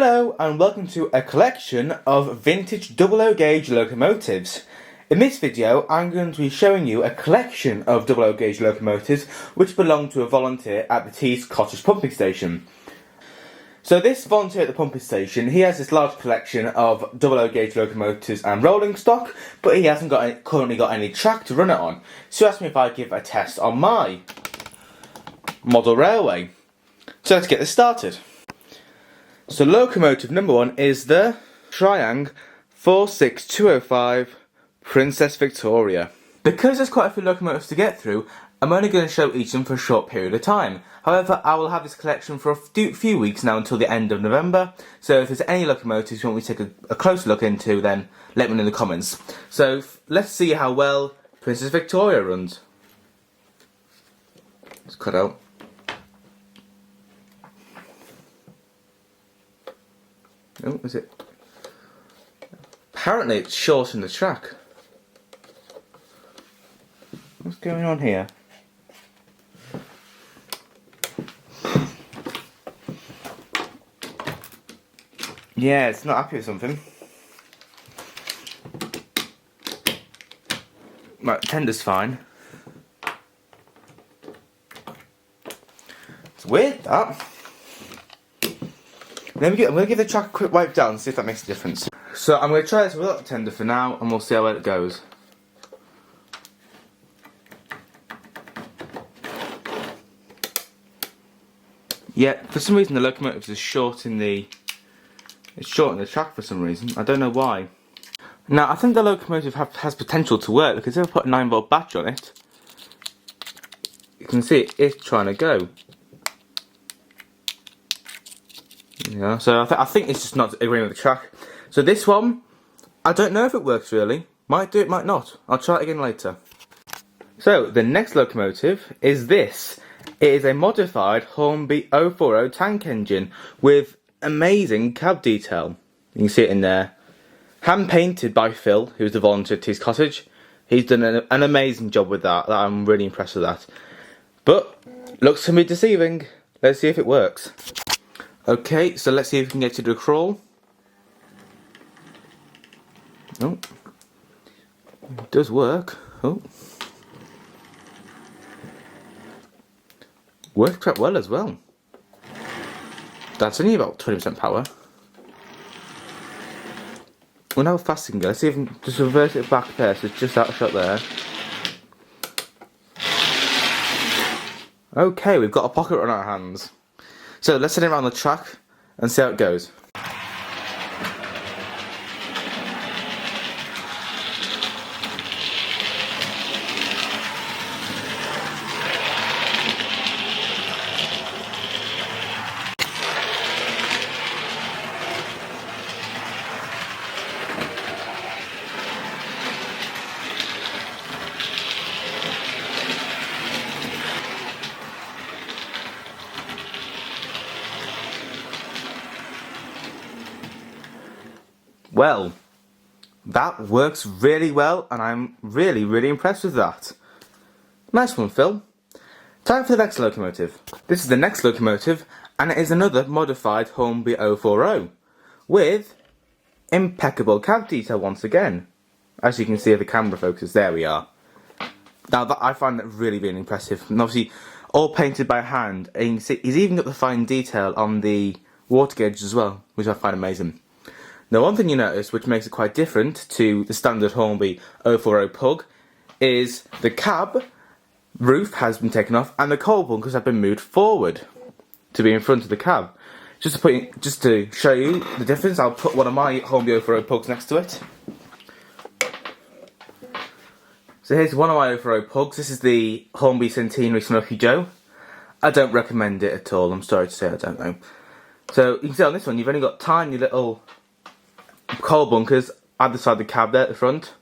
Hello and welcome to a collection of vintage 00 gauge locomotives. In this video I'm going to be showing you a collection of 00 gauge locomotives which belong to a volunteer at the Tees Cottage pumping station. So this volunteer at the pumping station, he has this large collection of 00 gauge locomotives and rolling stock, but he hasn't currently got any track to run it on. So he asked me if I'd give a test on my model railway. So let's get this started. So locomotive number 1 is the Triang 46205 Princess Victoria. Because there's quite a few locomotives to get through, I'm only going to show each of them for a short period of time. However, I will have this collection for a few weeks now until the end of November, so if there's any locomotives you want me to take a closer look into, then let me know in the comments. So let's see how well Princess Victoria runs. Let's cut out. Oh, is it? Apparently it's short in the track. What's going on here? Yeah, it's not happy with something. Right, tender's fine. It's weird that. I'm going to give the track a quick wipe down and see if that makes a difference. So I'm going to try this without the tender for now and we'll see how well it goes. Yeah, for some reason the locomotive is short in the track for some reason. I don't know why. Now I think the locomotive has potential to work because if I put a 9-volt battery on it, you can see it is trying to go. Yeah, so I think it's just not agreeing with the track. So this one, I don't know if it works really. Might do it, might not. I'll try it again later. So the next locomotive is this. It is a modified Hornby 040 tank engine with amazing cab detail. You can see it in there. Hand painted by Phil, who's the volunteer at Tees Cottage. He's done an amazing job with that. I'm really impressed with that. But looks to be deceiving. Let's see if it works. Okay, so let's see if we can get to do a crawl. Oh, it does work. Oh, works quite well as well. That's only about 20% power. Well, now fast it can go. Let's see if we can just reverse it back there, so it's just out of shot there. Okay, we've got a pocket on our hands. So let's send it around the track and see how it goes. Well, that works really well and I'm really impressed with that. Nice one, Phil. Time for the next locomotive. This is the next locomotive and it is another modified Hornby 040 with impeccable cab detail once again. As you can see if the camera focuses, there we are. Now that I find that really impressive, and obviously all painted by hand, and you can see he's even got the fine detail on the water gauges as well, which I find amazing. Now one thing you notice which makes it quite different to the standard Hornby 040 Pug is the cab roof has been taken off and the coal bunkers have been moved forward to be in front of the cab. Just to show you the difference, I'll put one of my Hornby 040 Pugs next to it. So here's one of my 040 Pugs. This is the Hornby Centenary Smoky Joe. I don't recommend it at all, I'm sorry to say, I don't know. So you can see on this one you've only got tiny little coal bunkers either side of the cab there at the front,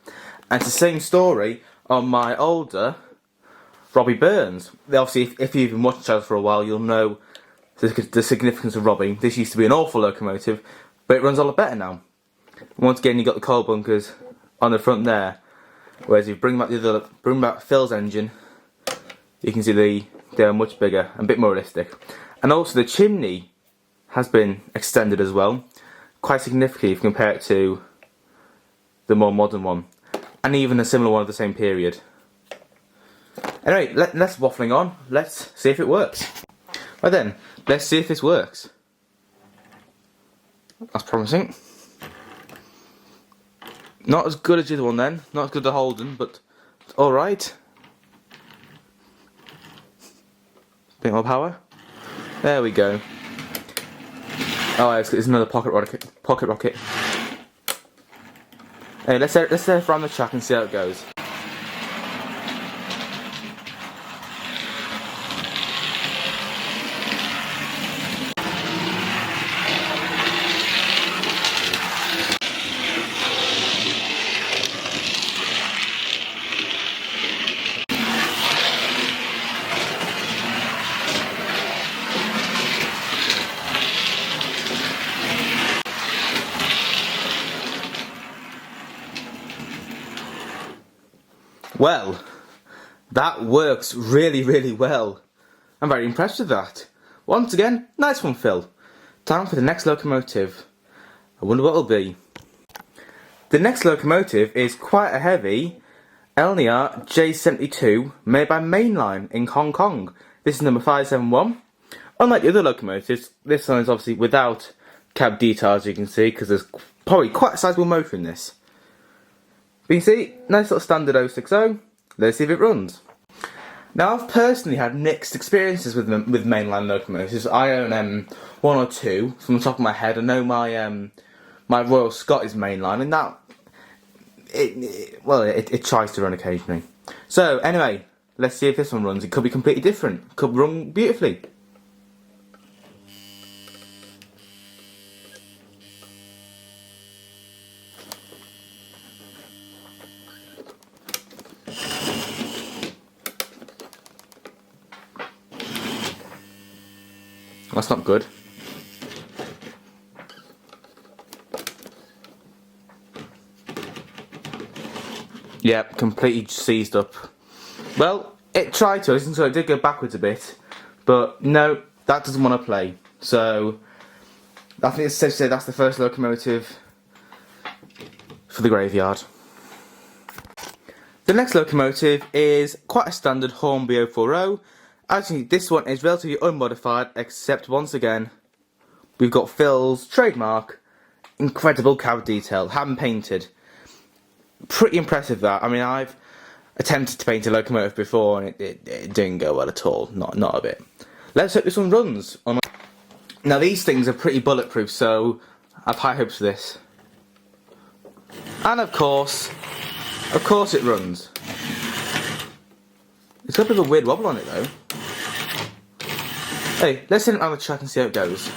and it's the same story on my older Robbie Burns. Obviously, if you've been watching the channel for a while, you'll know the significance of Robbie. This used to be an awful locomotive, but it runs a lot better now. Once again, you've got the coal bunkers on the front there, whereas if you bring back Phil's engine, you can see they're much bigger and a bit more realistic. And also the chimney has been extended as well. quite significantly if you compare it to the more modern one, and even a similar one of the same period. Anyway, let's waffling on. Let's see if it works. Right then, let's see if this works. That's promising. Not as good as the other one then. Not as good as the Holden, but alright. Bit more power. There we go. Oh, it's another pocket rocket. Hey, let's set it around the track and see how it goes. Well, that works really well. I'm very impressed with that. Once again, nice one, Phil. Time for the next locomotive. I wonder what it'll be. The next locomotive is quite a heavy Elnia J72 made by Mainline in Hong Kong. This is number 571. Unlike the other locomotives, this one is obviously without cab detail, as you can see, because there's probably quite a sizable motor in this. But you see, nice little standard 060. Let's see if it runs. Now, I've personally had mixed experiences with mainline locomotives. I own one or two from the top of my head. I know my my Royal Scot is mainline, and that it tries to run occasionally. So anyway, let's see if this one runs. It could be completely different. It could run beautifully. That's not good. Yep, completely seized up. Well, it tried to, so it did go backwards a bit, but no, that doesn't want to play. So I think it's safe to say that's the first locomotive for the graveyard. The next locomotive is quite a standard Hornby 040. Actually, this one is relatively unmodified, except once again, we've got Phil's trademark, incredible cab detail, hand painted. Pretty impressive that. I mean, I've attempted to paint a locomotive before and it didn't go well at all, not a bit. Let's hope this one runs. Now these things are pretty bulletproof, so I've high hopes for this. And of course it runs. It's got a bit of a weird wobble on it though. Hey, let's send it on the track and see how it goes.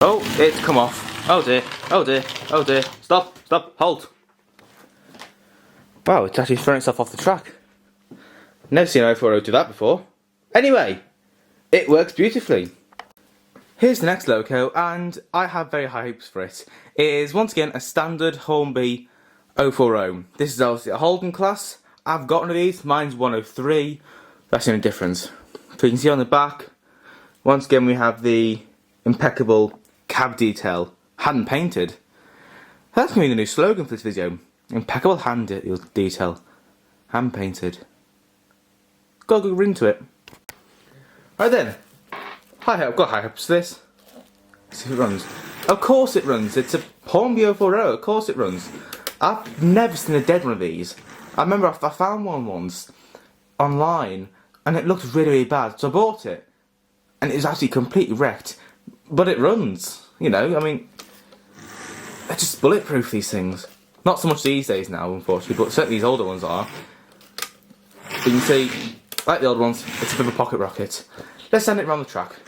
Oh, it's come off. Oh dear, oh dear, oh dear. Stop, halt. Wow, it's actually thrown itself off the track. Never seen an 040 do that before. Anyway, it works beautifully. Here's the next loco, and I have very high hopes for it. It is once again a standard Hornby 040. This is obviously a Holden class. I've got one of these, mine's 103. That's the only difference. So you can see on the back, once again we have the impeccable cab detail, hand painted. That's going to be the new slogan for this video. Impeccable hand detail, hand painted. Got a good ring to it. Right then, I've got high hopes for this. Let's see if it runs. Of course it runs. It's a Hornby 040. Of course it runs. I've never seen a dead one of these. I remember I found one once online and it looked really bad, so I bought it and it was actually completely wrecked, but it runs, you know. I mean, they're just bulletproof, these things. Not so much these days now, unfortunately, but certainly these older ones are. But you can see, like the old ones, it's a bit of a pocket rocket. Let's send it around the track.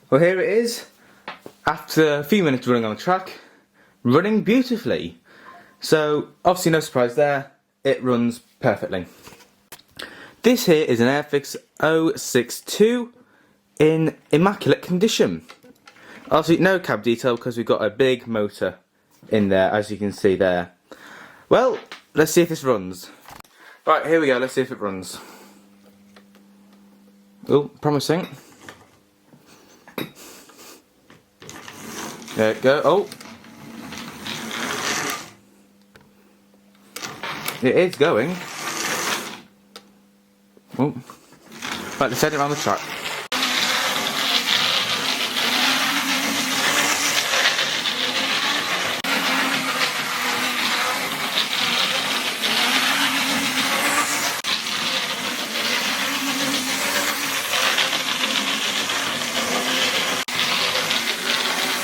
Well, here it is, after a few minutes running on the track, running beautifully. So, obviously no surprise there, it runs perfectly. This here is an Airfix 062 in immaculate condition. Obviously no cab detail because we've got a big motor in there, as you can see there. Well, let's see if this runs. Right, here we go, let's see if it runs. Oh, promising. There it go. Oh, it is going. Oh, right, let's send it around the track.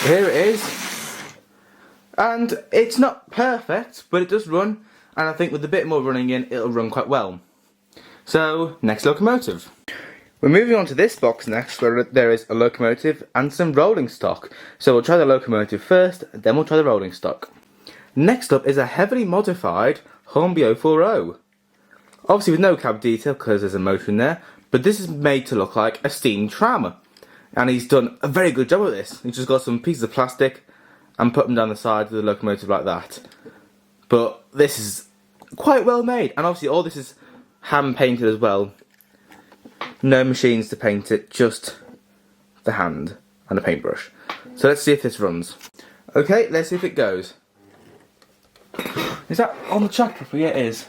Here it is, and it's not perfect, but it does run, and I think with a bit more running in, it'll run quite well. So, next locomotive. We're moving on to this box next, where there is a locomotive and some rolling stock. So we'll try the locomotive first, then we'll try the rolling stock. Next up is a heavily modified Hornby 040. Obviously with no cab detail because there's a motor in there, but this is made to look like a steam tram. And he's done a very good job of this. He's just got some pieces of plastic and put them down the side of the locomotive like that. But this is quite well made, and obviously all this is hand painted as well. No machines to paint it, just the hand and a paintbrush. So let's see if this runs. Okay, let's see if it goes. Is that on the track properly? Yeah, it is.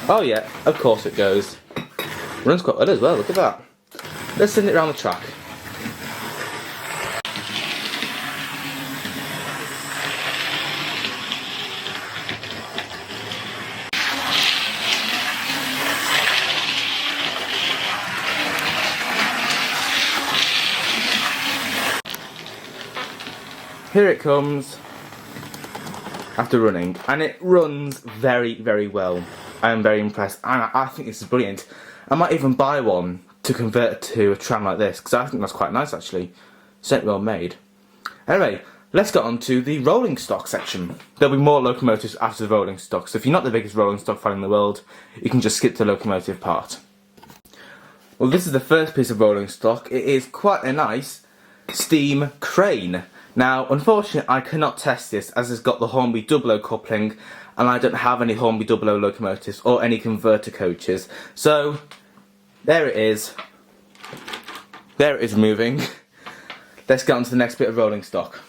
Oh yeah, of course it goes. Runs quite well as well, look at that. Let's send it around the track. Here it comes after running, and it runs very, very well. I am very impressed, and I think this is brilliant. I might even buy one to convert it to a tram like this, because I think that's quite nice actually. Certainly well made. Anyway, let's get on to the rolling stock section. There'll be more locomotives after the rolling stock, so if you're not the biggest rolling stock fan in the world, you can just skip the locomotive part. Well, this is the first piece of rolling stock. It is quite a nice steam crane. Now, unfortunately, I cannot test this as it's got the Hornby 00 coupling, and I don't have any Hornby 00 locomotives or any converter coaches. So, there it is. There it is moving. Let's get on to the next bit of rolling stock.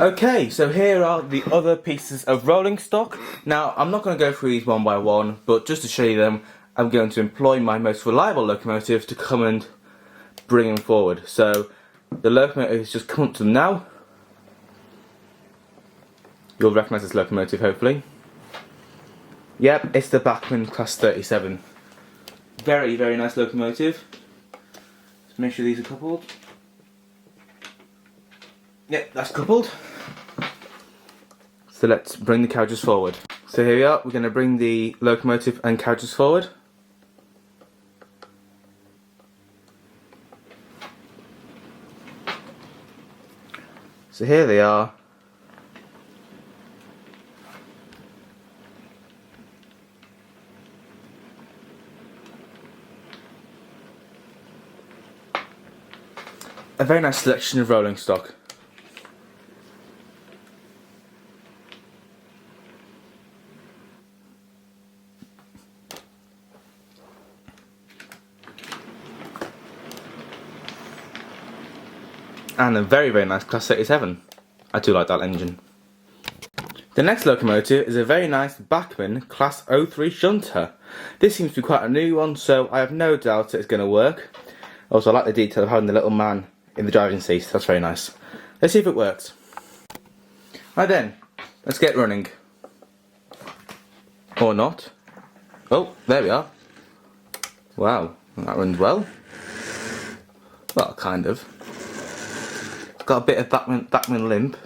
Okay, so here are the other pieces of rolling stock. Now, I'm not going to go through these one by one, but just to show you them, I'm going to employ my most reliable locomotive to come and bring them forward. So, the locomotive is just come up to them now. You'll recognise this locomotive, hopefully. Yep, it's the Bachmann Class 37. Very, very nice locomotive. Let's make sure these are coupled. Yep, that's coupled. So let's bring the carriages forward. So here we are, we're going to bring the locomotive and carriages forward. So here they are. A very nice selection of rolling stock. And a very, very nice Class 37. I do like that engine. The next locomotive is a very nice Bachmann Class 03 shunter. This seems to be quite a new one, so I have no doubt that it's going to work. Also, I like the detail of having the little man in the driving seat. That's very nice. Let's see if it works. Right then, let's get running. Or not. Oh, there we are. Wow, that runs well. Well, kind of. It's got a bit of Bachmann limp.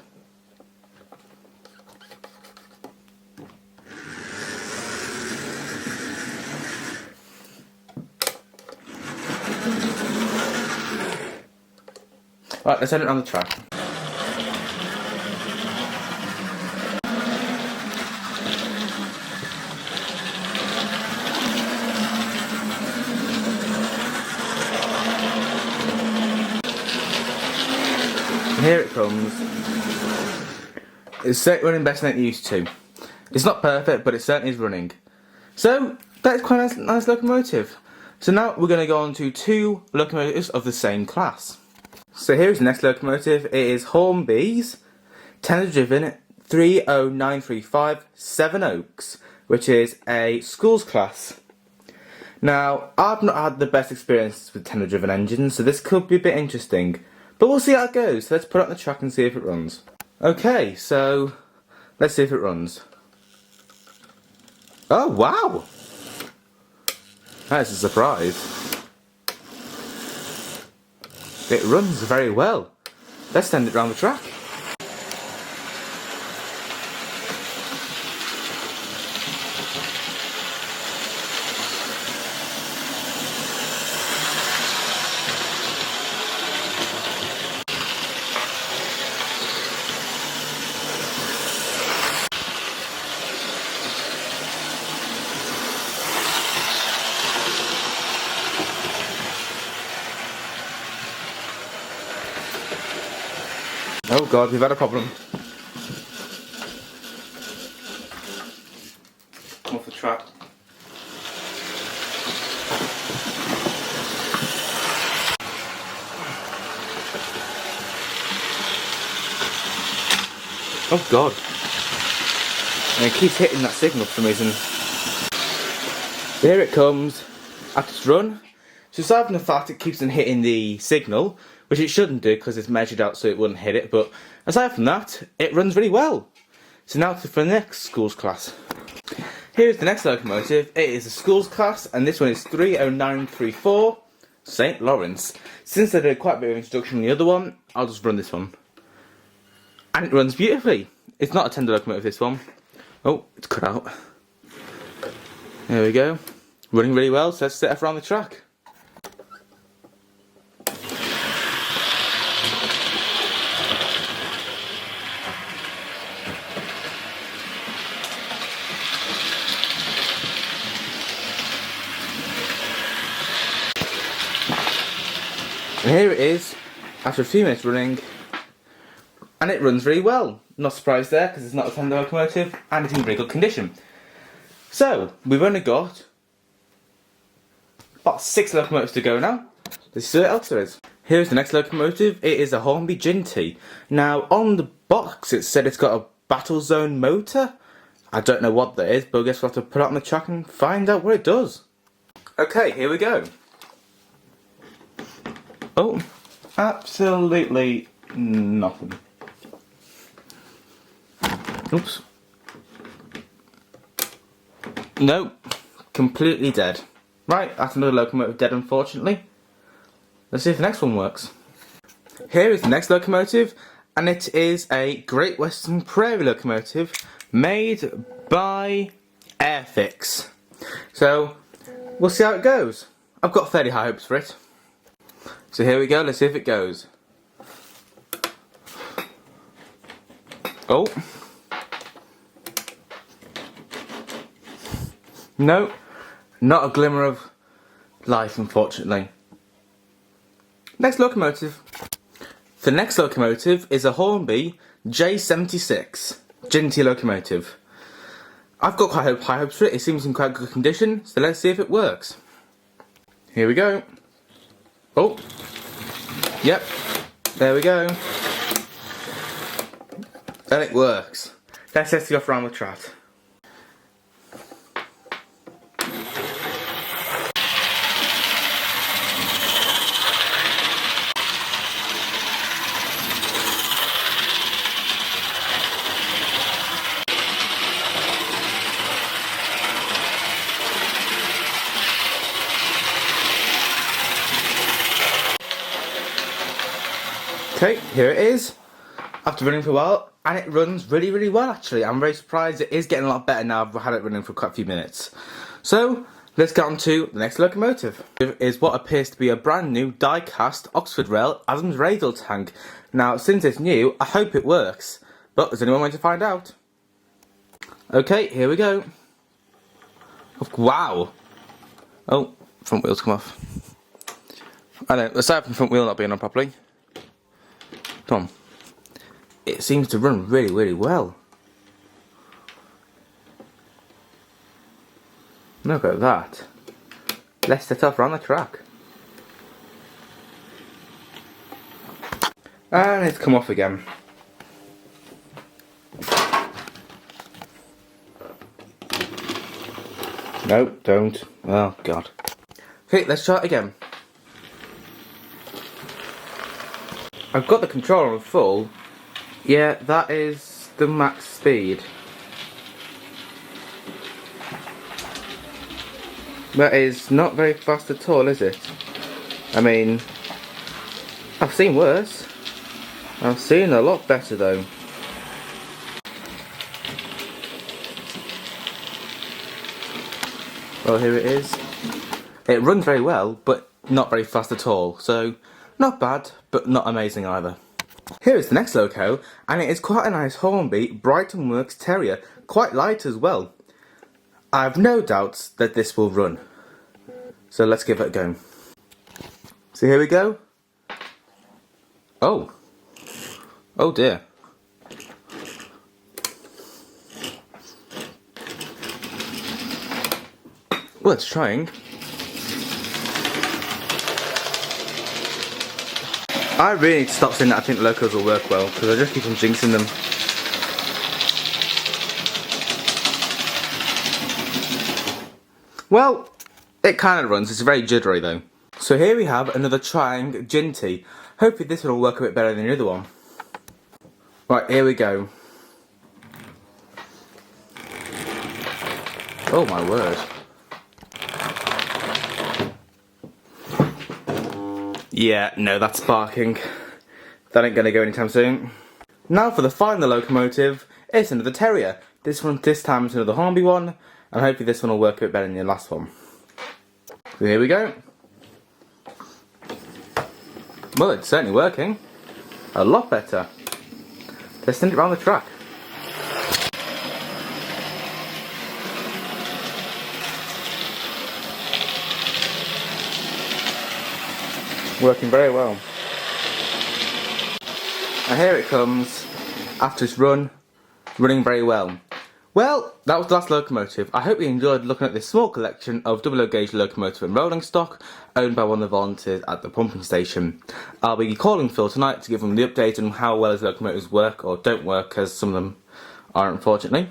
Right, let's send it on the track. comes. It's certainly running better than it used to. It's not perfect, but it certainly is running. So, that's quite a nice locomotive. So now we're going to go on to two locomotives of the same class. So here's the next locomotive. It is Hornby's tender driven 30935 Seven Oaks, which is a schools class. Now, I've not had the best experience with tender driven engines, so this could be a bit interesting. But we'll see how it goes. So let's put it on the track and see if it runs. Okay, so let's see if it runs. Oh, wow! That's a surprise. It runs very well. Let's send it round the track. Oh god, we've had a problem. Off the track. Oh god. And it keeps hitting that signal for some reason. Here it comes. After it's run. So aside from the fact it keeps on hitting the signal, which it shouldn't do because it's measured out so it wouldn't hit it, but aside from that, it runs really well. So now for the next schools class. Here's the next locomotive. It is a schools class, and this one is 30934 St. Lawrence. Since I did quite a bit of introduction on the other one, I'll just run this one. And it runs beautifully. It's not a tender locomotive, this one. Oh, it's cut out. There we go. Running really well, so let's set it around the track. And here it is, after a few minutes running, and it runs really well. Not surprised there, because it's not a tender locomotive, and it's in very good condition. So, we've only got about 6 locomotives to go now. Let's see what else there is. Here's the next locomotive. It is a Hornby Ginty. Now, on the box it said it's got a Battle Zone motor. I don't know what that is, but I guess we'll have to put it on the track and find out what it does. Okay, here we go. Oh, absolutely nothing. Oops. Nope, completely dead. Right, that's another locomotive dead, unfortunately. Let's see if the next one works. Here is the next locomotive, and it is a Great Western Prairie locomotive made by Airfix. So, we'll see how it goes. I've got fairly high hopes for it. So here we go, let's see if it goes. Oh. No, not a glimmer of life, unfortunately. Next locomotive. The next locomotive is a Hornby J76 Ginty locomotive. I've got quite high hopes for it. It seems in quite good condition, so let's see if it works. Here we go. Oh, yep, there we go. And it works. Let's go off around the track. Okay, here it is. After running for a while, and it runs really, really well actually. I'm very surprised. It is getting a lot better now. I've had it running for quite a few minutes. So, let's get on to the next locomotive. It is what appears to be a brand new die-cast Oxford Rail Adams radial tank. Now, since it's new, I hope it works. But there's only one way to find out. Okay, here we go. Wow. Oh, front wheels come off. I know, aside from the front wheel not being on properly. Come on. it seems to run really, really well. Look at that. Let's set off around the track. And it's come off again. No, don't. Oh, God. Okay, let's try it again. I've got the controller on full. Yeah, that is the max speed. That is not very fast at all, is it? I mean, I've seen worse. I've seen a lot better though. Well, here it is. It runs very well, but not very fast at all. So, not bad, but not amazing either. Here is the next loco, and it is quite a nice Hornby Brighton Works Terrier, quite light as well. I have no doubts that this will run. So let's give it a go. So here we go. Oh. Oh dear. Well, it's trying. I really need to stop saying that I think locos will work well, because I just keep on jinxing them. Well, it kind of runs. It's very jittery though. So here we have another trying Ginty. Hopefully this one will work a bit better than the other one. Right, here we go. Oh my word. Yeah, no, that's barking. That ain't gonna go anytime soon. Now for the final locomotive, it's another terrier. This time it's another Hornby one, and hopefully this one will work a bit better than the last one. So here we go. Well, it's certainly working. A lot better. Let's send it around the track. Working very well. And here it comes, after it's running very well. Well, that was the last locomotive. I hope you enjoyed looking at this small collection of double O gauge locomotive and rolling stock owned by one of the volunteers at the pumping station. I'll be calling Phil tonight to give him the update on how well his locomotives work or don't work, as some of them are unfortunately.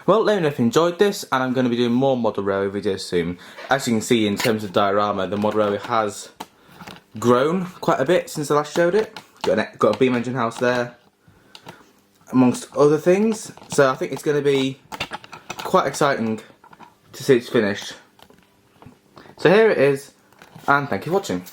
Well, let me know if you enjoyed this, and I'm going to be doing more model railway videos soon. As you can see in terms of diorama, the model railway has grown quite a bit since I last showed it. Got a beam engine house there, amongst other things. So I think it's going to be quite exciting to see it's finished. So here it is, and thank you for watching.